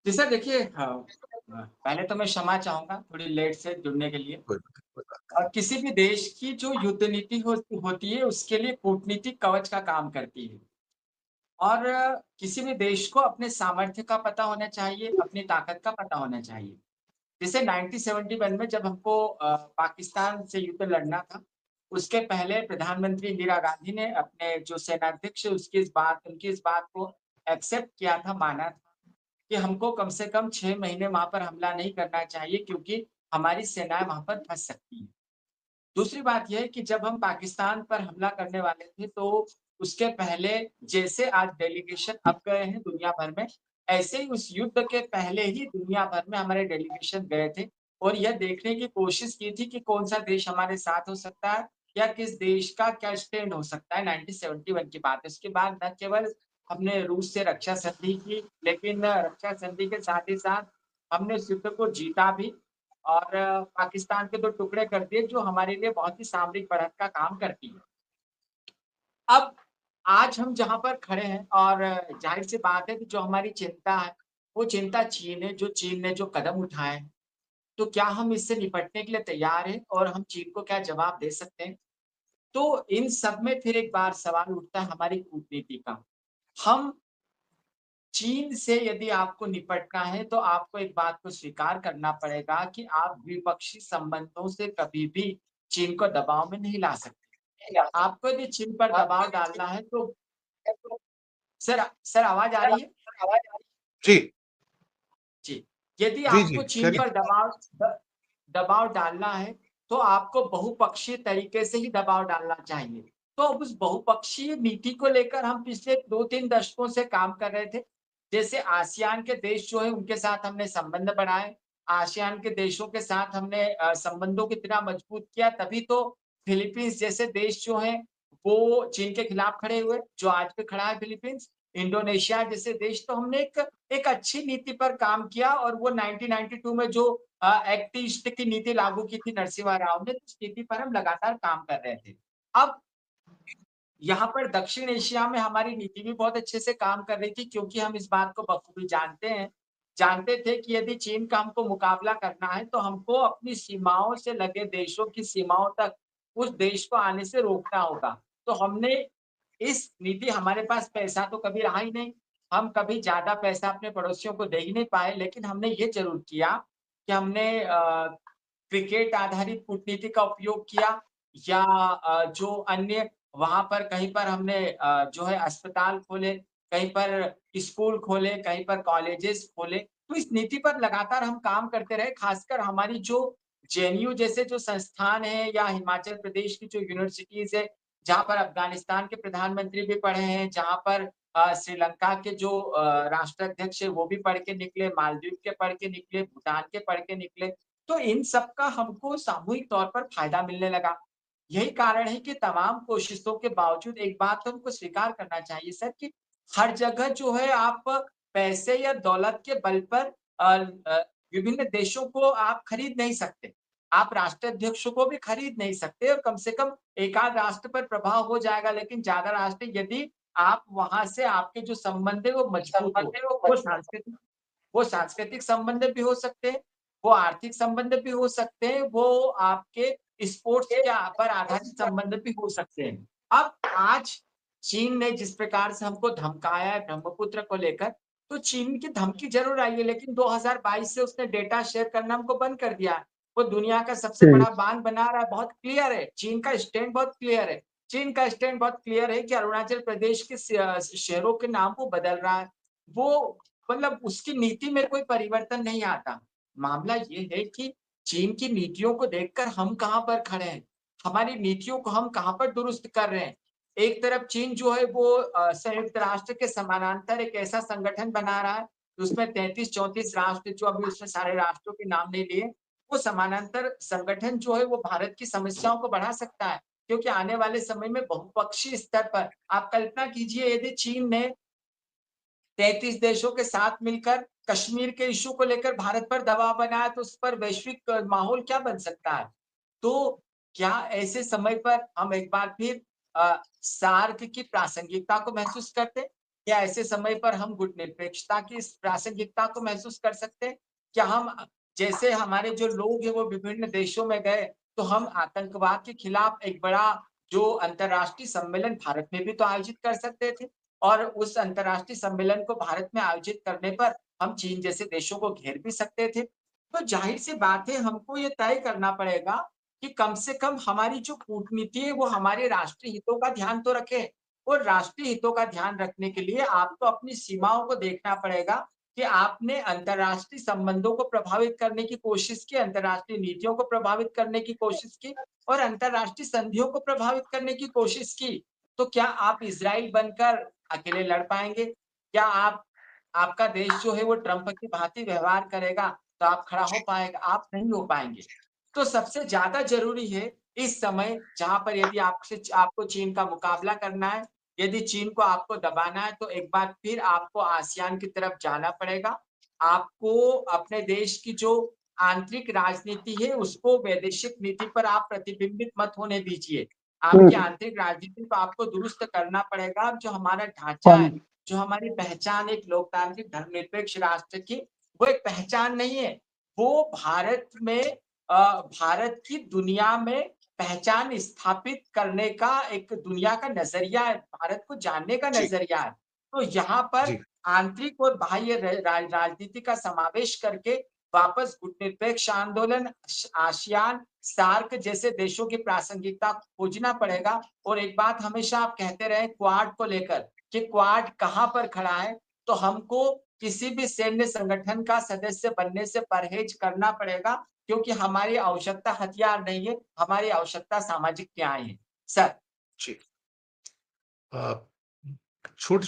जी sir देखिए, पहले तो मैं क्षमा चाहूँगा थोड़ी लेट से जुड़ने के लिए। कोई बात नहीं। किसी भी देश की जो युद्ध नीति होती है उसके लिए कूटनीतिक कवच का काम करती है। और किसी भी देश को अपने सामर्थ्य का पता होना चाहिए, अपनी ताकत का पता होना चाहिए। जैसे 1971 में जब हमको पाकिस्तान से युद्ध लड़ना था, उसके पहले प्रधानमंत्री इंदिरा गांधी ने अपने जो सेनाध्यक्ष है उसकी इस बात को एक्सेप्ट किया था, माना था कि हमको कम से कम 6 महीने वहाँ पर हमला नहीं करना चाहिए क्योंकि हमारी सेनाएँ वहाँ पर फँस सकती हैं। दूसरी बात ये है कि जब हम पाकिस्तान पर हमला करने वाले थे, तो उसके पहले जैसे आज डेलीगेशन अब गए हैं दुनिया भर में, ऐसे ही उस युद्ध के पहले ही दुनिया भर में हमारे डेलीगेशन गए थे और यह देखने की कोशिश की थी कि कौन-सा देश हमारे साथ हो सकता है या किस देश का क्या स्टैंड हो सकता है। 1971 की बात है। उसके बाद न केवल हमने रूस से रक्षा संधि की, लेकिन रक्षा संधि के साथ ही साथ हमने उस युद्ध को जीता भी और पाकिस्तान के 2 टुकड़े कर दिए, जो हमारे लिए बहुत ही सामरिक बढ़त का काम करती है। अब आज हम जहाँ पर खड़े हैं और ज़ाहिर-सी बात है कि जो हमारी चिंता है, वो चिंता चीन है, जो चीन ने जो कदम उठाए हैं, तो क्या हम इससे निपटने के लिए तैयार हैं और हम चीन को क्या जवाब दे सकते हैं? तो इन सब में फिर एक बार सवाल उठता है हमारी कूटनीति का। हम चीन से यदि आपको निपटना है, तो आपको एक बात को स्वीकार करना पड़ेगा कि आप द्विपक्षीय संबंधों से कभी भी चीन को दबाव में नहीं ला सकते। आपको यदि चीन पर दबाव डालना है तो सर आवाज़ आ रही है? जी, जी। यदि जी, जी, आपको चीन करिए। पर दबाव डालना है, तो आपको बहुपक्षीय तरीके से ही दबाव डालना चाहिए। तो अब उस बहुपक्षीय नीति को लेकर हम पिछले 2-3 दशकों से काम कर रहे थे। जैसे आसियान के देश जो हैं, उनके साथ हमने संबंध बढ़ाए। आसियान के देशों के साथ हमने संबंधों को इतना मजबूत किया, तभी तो फिलीपींस जैसे देश जो हैं, वो चीन के खिलाफ खड़े हुए, जो आज भी खड़ा है फिलीपींस। इंडोनेशिया जैसे देश तो हमने एक एक अच्छी नीति पर काम किया और वो 1992 में जो एक्ट ईस्ट की नीति लागू की थी नरसिम्हा राव ने, उस नीति पर हम लगातार काम कर रहे थे। अब यहाँ पर दक्षिण एशिया में हमारी नीति भी बहुत अच्छे से काम कर रही थी क्योंकि हम इस बात को बखूबी जानते थे कि यदि चीन का हमको मुकाबला करना है, तो हमको अपनी सीमाओं से लगे देशों की सीमाओं तक उस देश को आने से रोकना होगा। तो हमने इस नीति हमारे पास पैसा तो कभी रहा ही नहीं। हम कभी ज़्यादा पैसा अपने पड़ोसियों को दे ही नहीं पाए, लेकिन हमने ये ज़रूर किया कि हमने क्रिकेट आधारित कूटनीति का उपयोग किया या जो अन्य वहाँ पर कहीं पर हमने जो है अस्पताल खोले, कहीं पर स्कूल खोले, कहीं पर कॉलेजेस खोले। तो इस नीति पर लगातार हम काम करते रहे, खासकर हमारी जो जेएनयू जैसे जो संस्थान हैं या हिमाचल प्रदेश की जो यूनिवर्सिटीज़ है, जहाँ पर अफ़गानिस्तान के प्रधानमंत्री भी पढ़े हैं, जहाँ पर श्रीलंका के जो राष्ट्राध्यक्ष है वो भी पढ़ के निकले, मालदीव के पढ़ के निकले, भूटान के पढ़ के निकले। तो इन सब का हमको सामूहिक तौर पर फ़ायदा मिलने लगा। यही कारण है कि तमाम कोशिशों के बावजूद एक बात तो हमको स्वीकार करना चाहिए सर कि हर जगह जो है आप पैसे या दौलत के बल पर विभिन्न देशों को आप खरीद नहीं सकते। आप राष्ट्राध्यक्षों को भी खरीद नहीं सकते और कम से कम एक-आध राष्ट्र पर प्रभाव हो जाएगा, लेकिन ज़्यादा राष्ट्र यदि आप वहाँ से आपके जो संबंध है वो मजबूत हो, वो सांस्कृतिक संबंध भी हो सकते हैं, वो आर्थिक संबंध भी हो सकते हैं, वो आपके स्पोर्ट्स के पर आधारित संबंध भी हो सकते हैं। अब आज चीन ने जिस प्रकार से हमको धमकाया है ब्रह्मपुत्र को लेकर, तो चीन की धमकी ज़रूर आई है, लेकिन 2022 से उसने डेटा शेयर करना हमको बंद कर दिया है। वो दुनिया का सबसे हुँ। बड़ा बाँध बना रहा है, बहुत क्लियर है। चीन का स्टैंड बहुत क्लियर है। चीन का स्टैंड बहुत क्लियर है कि अरुणाचल प्रदेश के शहरों के नाम वो बदल रहा है। वो मतलब उसकी नीति में कोई परिवर्तन नहीं आता। मामला ये है कि चीन की नीतियों को देखकर हम कहाँ पर खड़े हैं? हमारी नीतियों को हम कहाँ पर दुरुस्त कर रहे हैं? एक तरफ चीन जो है वो संयुक्त राष्ट्र के समानांतर एक ऐसा संगठन बना रहा है, उसमें 33-34 राष्ट्र जो अभी उसने सारे राष्ट्रों के नाम नहीं लिए, वो समानांतर संगठन जो है वो भारत की समस्याओं को बढ़ा सकता है। क्योंकि आने वाले समय में बहुपक्षीय स्तर पर आप कल्पना कीजिए यदि चीन ने 33 देशों के साथ मिलकर कश्मीर के इश्यू को लेकर भारत पर दबाव बनाया तो उस पर वैश्विक माहौल क्या बन सकता है? तो क्या ऐसे समय पर हम एक बार फिर सार्क की प्रासंगिकता को महसूस करते हैं? क्या ऐसे समय पर हम गुटनिरपेक्षता की इस प्रासंगिकता को महसूस कर सकते हैं? क्या हम जैसे हमारे जो लोग हैं वो विभिन्न देशों में गए, तो हम आतंकवाद के खिलाफ एक बड़ा जो अंतर्राष्ट्रीय सम्मेलन भारत में भी तो आयोजित कर सकते थे और उस अंतर्राष्ट्रीय सम्मेलन को भारत में आयोजित करने पर हम चीन जैसे देशों को घेर भी सकते थे। तो ज़ाहिर-सी बात है हमको ये तय करना पड़ेगा कि कम से कम हमारी जो कूटनीति है वो हमारे राष्ट्रीय हितों का ध्यान तो रखे। और राष्ट्रीय हितों का ध्यान रखने के लिए आपको अपनी सीमाओं को देखना पड़ेगा कि आपने अंतर्राष्ट्रीय संबंधों को प्रभावित करने की कोशिश की, अंतर्राष्ट्रीय नीतियों को प्रभावित करने की कोशिश की और अंतर्राष्ट्रीय संधियों को प्रभावित करने की कोशिश की। तो क्या आप इज़राइल बनकर अकेले लड़ पाएँगे? क्या आप आपका देश जो है वो ट्रंप की भाँति व्यवहार करेगा, तो आप खड़ा हो जी, पाएगा? आप नहीं हो पाएँगे। तो सबसे ज़्यादा ज़रूरी है इस समय जहाँ पर यदि आपको चीन का मुकाबला करना है, यदि चीन को आपको दबाना है, तो एक बार फिर आपको आसियान की तरफ जाना पड़ेगा। आपको अपने देश की जो आंतरिक राजनीति है, उसको वैदेशिक नीति पर आप प्रतिबिंबित मत होने दीजिए। आपकी आंतरिक राजनीति को आपको दुरुस्त करना पड़ेगा। अब जो हमारा ढाँचा है, जो हमारी पहचान एक लोकतांत्रिक धर्मनिरपेक्ष राष्ट्र की, वो एक पहचान नहीं है। वो भारत की दुनिया में पहचान स्थापित करने का एक दुनिया का नज़रिया है, भारत को जानने का जी, नज़रिया है। तो यहाँ पर जी, आंतरिक और बाह्य राजनीति का समावेश करके वापस गुटनिरपेक्ष आंदोलन, आसियान, सार्क जैसे देशों की प्रासंगिकता को खोजना पड़ेगा और एक बात हमेशा आप कहते रहे क्वाड को लेकर कि क्वाड कहाँ पर खड़ा है, तो हमको किसी भी सैन्य संगठन का सदस्य बनने से परहेज करना पड़ेगा क्योंकि हमारी आवश्यकता हथियार नहीं है, हमारी आवश्यकता सामाजिक न्याय है। सर, जी। छोटे